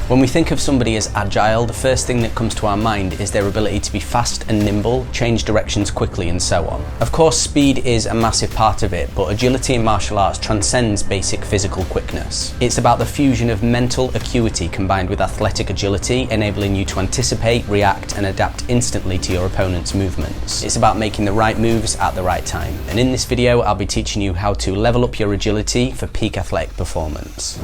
When we think of somebody as agile, the first thing that comes to our mind is their ability to be fast and nimble, change directions quickly and so on. Of course, speed is a massive part of it, but agility in martial arts transcends basic physical quickness. It's about the fusion of mental acuity combined with athletic agility, enabling you to anticipate, react and adapt instantly to your opponent's movements. It's about making the right moves at the right time. And in this video, I'll be teaching you how to level up your agility for peak athletic performance.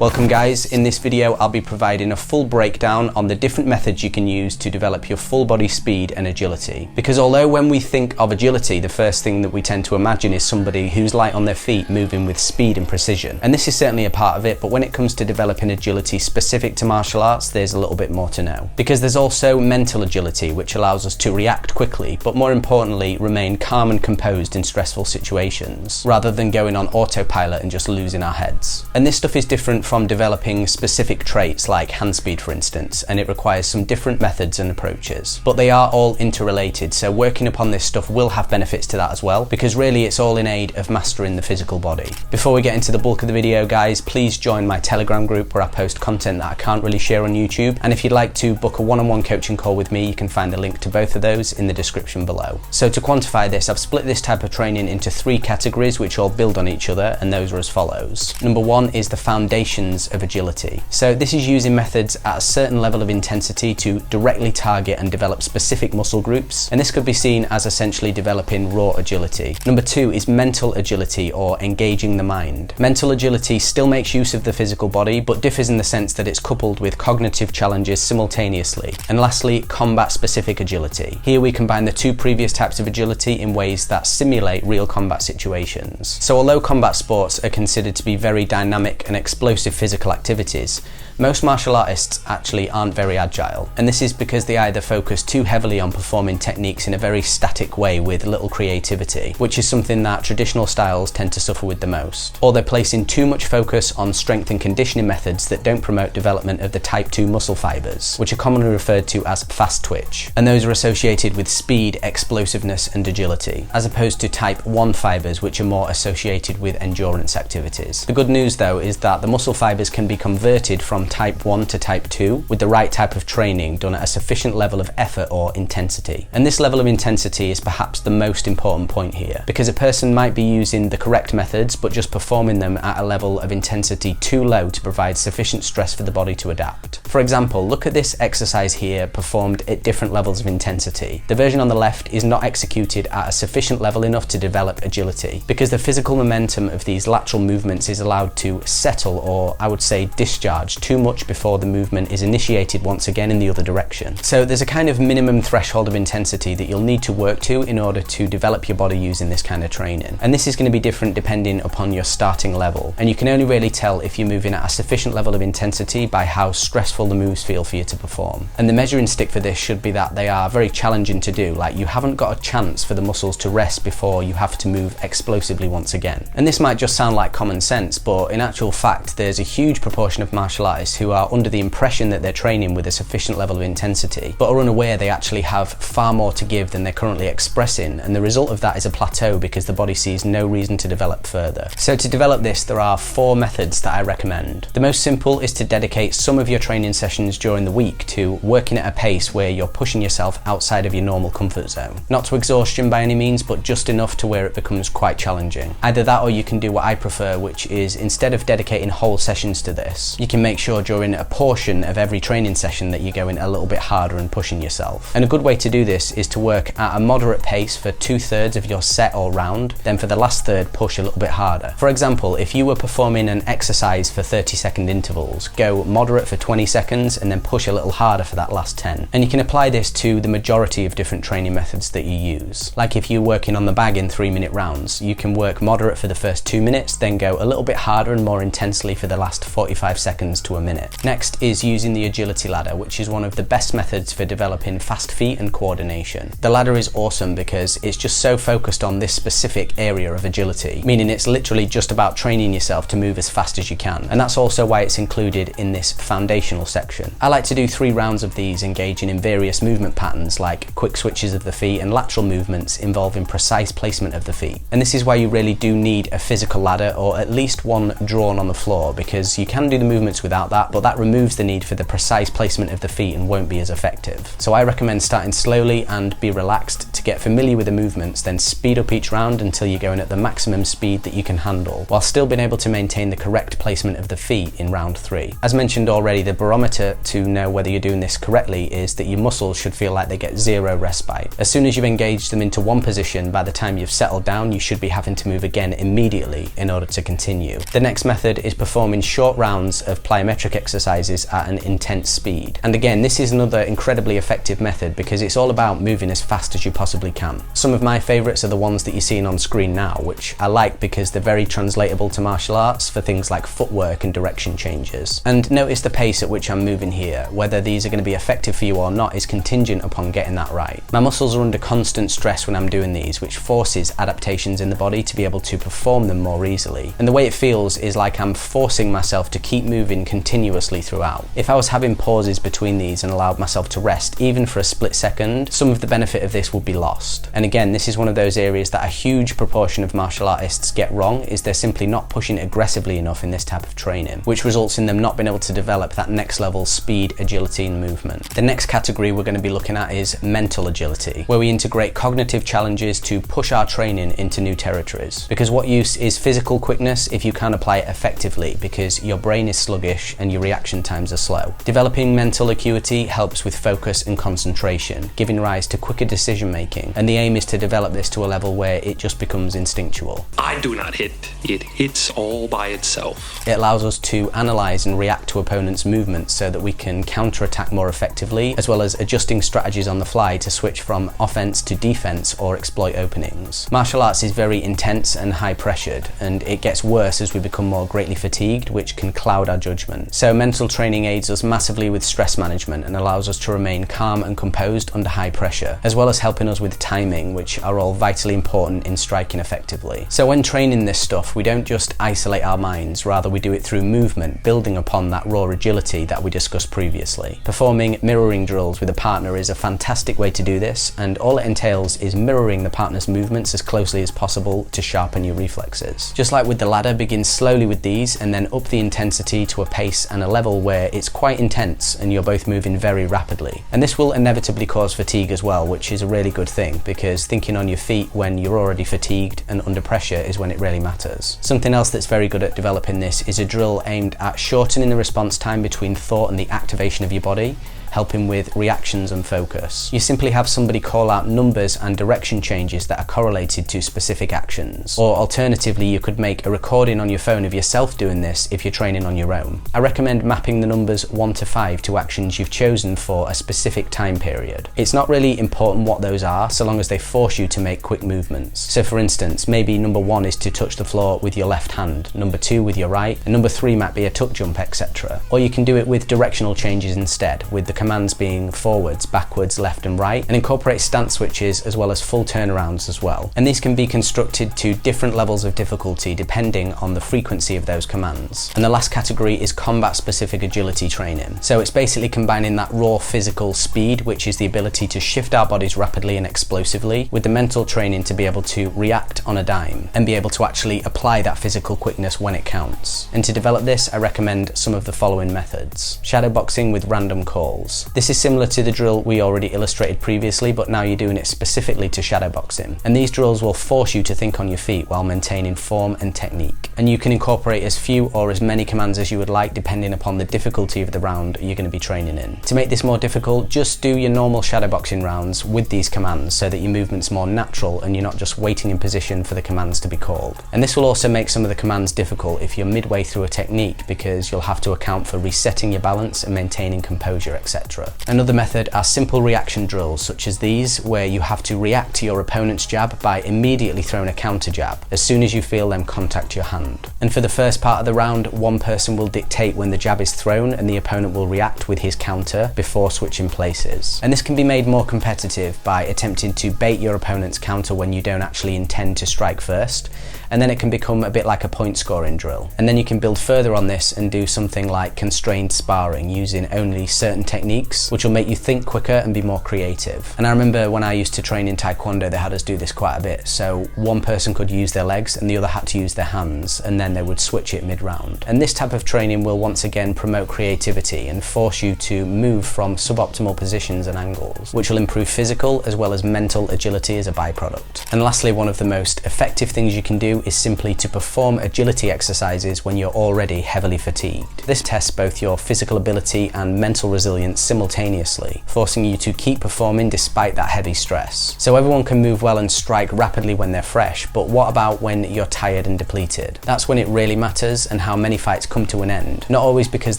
Welcome guys, in this video I'll be providing a full breakdown on the different methods you can use to develop your full body speed and agility. Because although when we think of agility, the first thing that we tend to imagine is somebody who's light on their feet moving with speed and precision. And this is certainly a part of it, but when it comes to developing agility specific to martial arts, there's a little bit more to know. Because there's also mental agility, which allows us to react quickly, but more importantly, remain calm and composed in stressful situations, rather than going on autopilot and just losing our heads. And this stuff is different from developing specific traits like hand speed, for instance, and it requires some different methods and approaches. But they are all interrelated, so working upon this stuff will have benefits to that as well, because really it's all in aid of mastering the physical body. Before we get into the bulk of the video, guys, please join my Telegram group where I post content that I can't really share on YouTube. And if you'd like to book a one-on-one coaching call with me, you can find the link to both of those in the description below. So to quantify this, I've split this type of training into 3 categories which all build on each other, and those are as follows. Number 1 is the foundations of agility. So this is using methods at a certain level of intensity to directly target and develop specific muscle groups, and this could be seen as essentially developing raw agility. Number 2 is mental agility, or engaging the mind. Mental agility still makes use of the physical body, but differs in the sense that it's coupled with cognitive challenges simultaneously. And lastly, combat specific agility. Here we combine the 2 previous types of agility in ways that simulate real combat situations. So although combat sports are considered to be very dynamic and explosive physical activities, most martial artists actually aren't very agile, and this is because they either focus too heavily on performing techniques in a very static way with little creativity, which is something that traditional styles tend to suffer with the most, or they're placing too much focus on strength and conditioning methods that don't promote development of the type 2 muscle fibers, which are commonly referred to as fast twitch, and those are associated with speed, explosiveness and agility, as opposed to type 1 fibers, which are more associated with endurance activities. The good news though is that the muscle fibers can be converted from type 1 to type 2 with the right type of training done at a sufficient level of effort or intensity. And this level of intensity is perhaps the most important point here, because a person might be using the correct methods but just performing them at a level of intensity too low to provide sufficient stress for the body to adapt. For example, look at this exercise here performed at different levels of intensity. The version on the left is not executed at a sufficient level enough to develop agility, because the physical momentum of these lateral movements is allowed to settle, or I would say discharge, too much before the movement is initiated once again in the other direction. So there's a kind of minimum threshold of intensity that you'll need to work to in order to develop your body using this kind of training. And this is going to be different depending upon your starting level. And you can only really tell if you're moving at a sufficient level of intensity by how stressful the moves feel for you to perform. And the measuring stick for this should be that they are very challenging to do, like you haven't got a chance for the muscles to rest before you have to move explosively once again. And this might just sound like common sense, but in actual fact there's a huge proportion of martial artists who are under the impression that they're training with a sufficient level of intensity, but are unaware they actually have far more to give than they're currently expressing, and the result of that is a plateau because the body sees no reason to develop further. So to develop this, there are 4 methods that I recommend. The most simple is to dedicate some of your training sessions during the week to working at a pace where you're pushing yourself outside of your normal comfort zone. Not to exhaustion by any means, but just enough to where it becomes quite challenging. Either that, or you can do what I prefer, which is instead of dedicating whole sessions to this, you can make sure during a portion of every training session that you're going a little bit harder and pushing yourself. And a good way to do this is to work at a moderate pace for 2/3 of your set or round, then for the last third push a little bit harder. For example, if you were performing an exercise for 30-second intervals, go moderate for 20 seconds and then push a little harder for that last 10. And you can apply this to the majority of different training methods that you use. Like if you're working on the bag in 3-minute rounds, you can work moderate for the first 2 minutes, then go a little bit harder and more intensely for the last 45 seconds to a minute. Next is using the agility ladder, which is one of the best methods for developing fast feet and coordination. The ladder is awesome because it's just so focused on this specific area of agility, meaning it's literally just about training yourself to move as fast as you can. And that's also why it's included in this foundational section. I like to do 3 rounds of these, engaging in various movement patterns like quick switches of the feet and lateral movements involving precise placement of the feet. And this is why you really do need a physical ladder, or at least one drawn on the floor, because you can do the movements without that, but that removes the need for the precise placement of the feet and won't be as effective. So I recommend starting slowly and be relaxed to get familiar with the movements, then speed up each round until you're going at the maximum speed that you can handle, while still being able to maintain the correct placement of the feet in round 3. As mentioned already, the barometer to know whether you're doing this correctly is that your muscles should feel like they get 0 respite. As soon as you've engaged them into one position, by the time you've settled down, you should be having to move again immediately in order to continue. The next method is performing short rounds of plyometric exercises at an intense speed. And again, this is another incredibly effective method because it's all about moving as fast as you possibly can. Some of my favourites are the ones that you're seeing on screen now, which I like because they're very translatable to martial arts for things like footwork and direction changes. And notice the pace at which I'm moving here. Whether these are going to be effective for you or not is contingent upon getting that right. My muscles are under constant stress when I'm doing these, which forces adaptations in the body to be able to perform them more easily. And the way it feels is like I'm forcing myself to keep moving continuously throughout. If I was having pauses between these and allowed myself to rest, even for a split second, some of the benefit of this would be lost. And again, this is one of those areas that a huge proportion of martial artists get wrong, is they're simply not pushing aggressively enough in this type of training, which results in them not being able to develop that next level speed, agility and movement. The next category we're going to be looking at is mental agility, where we integrate cognitive challenges to push our training into new territories. Because what use is physical quickness if you can't apply it effectively, because your brain is sluggish and your reaction times are slow. Developing mental acuity helps with focus and concentration, giving rise to quicker decision making, and the aim is to develop this to a level where it just becomes instinctual. I do not hit, it hits all by itself. It allows us to analyse and react to opponents' movements so that we can counter-attack more effectively, as well as adjusting strategies on the fly to switch from offence to defence or exploit openings. Martial arts is very intense and high pressured, and it gets worse as we become more greatly fatigued, which can cloud our judgment. So mental training aids us massively with stress management and allows us to remain calm and composed under high pressure, as well as helping us with timing, which are all vitally important in striking effectively. So when training this stuff, we don't just isolate our minds, rather we do it through movement, building upon that raw agility that we discussed previously. Performing mirroring drills with a partner is a fantastic way to do this, and all it entails is mirroring the partner's movements as closely as possible to sharpen your reflexes. Just like with the ladder, begin slowly with these and then up the intensity to a pace and a level where it's quite intense and you're both moving very rapidly. And this will inevitably cause fatigue as well, which is a really good thing, because thinking on your feet when you're already fatigued and under pressure is when it really matters. Something else that's very good at developing this is a drill aimed at shortening the response time between thought and the activation of your body, helping with reactions and focus. You simply have somebody call out numbers and direction changes that are correlated to specific actions. Or alternatively, you could make a recording on your phone of yourself doing this if you're training on your own. I recommend mapping the numbers 1 to 5 to actions you've chosen for a specific time period. It's not really important what those are, so long as they force you to make quick movements. So for instance, maybe number 1 is to touch the floor with your left hand, number 2 with your right, and number 3 might be a tuck jump, etc. Or you can do it with directional changes instead, with the commands being forwards, backwards, left and right, and incorporate stance switches as well as full turnarounds as well. And these can be constructed to different levels of difficulty depending on the frequency of those commands. And the last category is combat specific agility training. So it's basically combining that raw physical speed, which is the ability to shift our bodies rapidly and explosively, with the mental training to be able to react on a dime and be able to actually apply that physical quickness when it counts. And to develop this, I recommend some of the following methods. Shadowboxing with random calls. This is similar to the drill we already illustrated previously, but now you're doing it specifically to shadowboxing. And these drills will force you to think on your feet while maintaining form and technique. And you can incorporate as few or as many commands as you would like, depending upon the difficulty of the round you're going to be training in. To make this more difficult, just do your normal shadowboxing rounds with these commands so that your movement's more natural and you're not just waiting in position for the commands to be called. And this will also make some of the commands difficult if you're midway through a technique, because you'll have to account for resetting your balance and maintaining composure, etc. etc. Another method are simple reaction drills such as these, where you have to react to your opponent's jab by immediately throwing a counter jab as soon as you feel them contact your hand. And for the first part of the round, one person will dictate when the jab is thrown and the opponent will react with his counter before switching places. And this can be made more competitive by attempting to bait your opponent's counter when you don't actually intend to strike first, and then it can become a bit like a point scoring drill. And then you can build further on this and do something like constrained sparring using only certain techniques, which will make you think quicker and be more creative. And I remember when I used to train in Taekwondo, they had us do this quite a bit. So one person could use their legs and the other had to use their hands, and then they would switch it mid-round. And this type of training will once again promote creativity and force you to move from suboptimal positions and angles, which will improve physical as well as mental agility as a byproduct. And lastly, one of the most effective things you can do is simply to perform agility exercises when you're already heavily fatigued. This tests both your physical ability and mental resilience simultaneously, forcing you to keep performing despite that heavy stress. So everyone can move well and strike rapidly when they're fresh, but what about when you're tired and depleted? That's when it really matters and how many fights come to an end. Not always because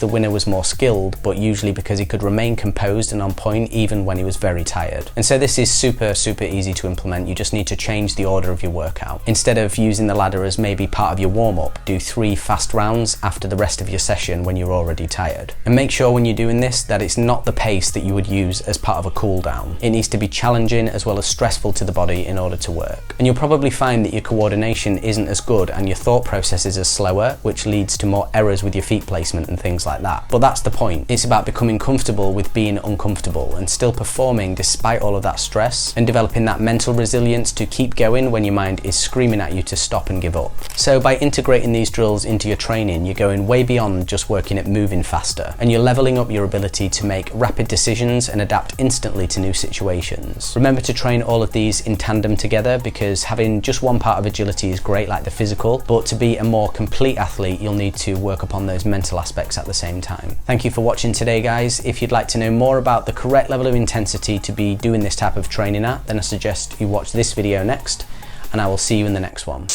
the winner was more skilled, but usually because he could remain composed and on point even when he was very tired. And so this is super easy to implement. You just need to change the order of your workout. Instead of using the ladder as maybe part of your warm-up, do 3 fast rounds after the rest of your session when you're already tired. And make sure when you're doing this that it's not the pace that you would use as part of a cool down. It needs to be challenging as well as stressful to the body in order to work. And you'll probably find that your coordination isn't as good and your thought processes are slower, which leads to more errors with your feet placement and things like that. But that's the point. It's about becoming comfortable with being uncomfortable and still performing despite all of that stress, and developing that mental resilience to keep going when your mind is screaming at you to stop and give up. So by integrating these drills into your training, you're going way beyond just working at moving faster, and you're leveling up your ability to make rapid decisions and adapt instantly to new situations. Remember to train all of these in tandem together, because having just one part of agility is great, like the physical, but to be a more complete athlete, you'll need to work upon those mental aspects at the same time. Thank you for watching today, guys. If you'd like to know more about the correct level of intensity to be doing this type of training at, then I suggest you watch this video next, and I will see you in the next one.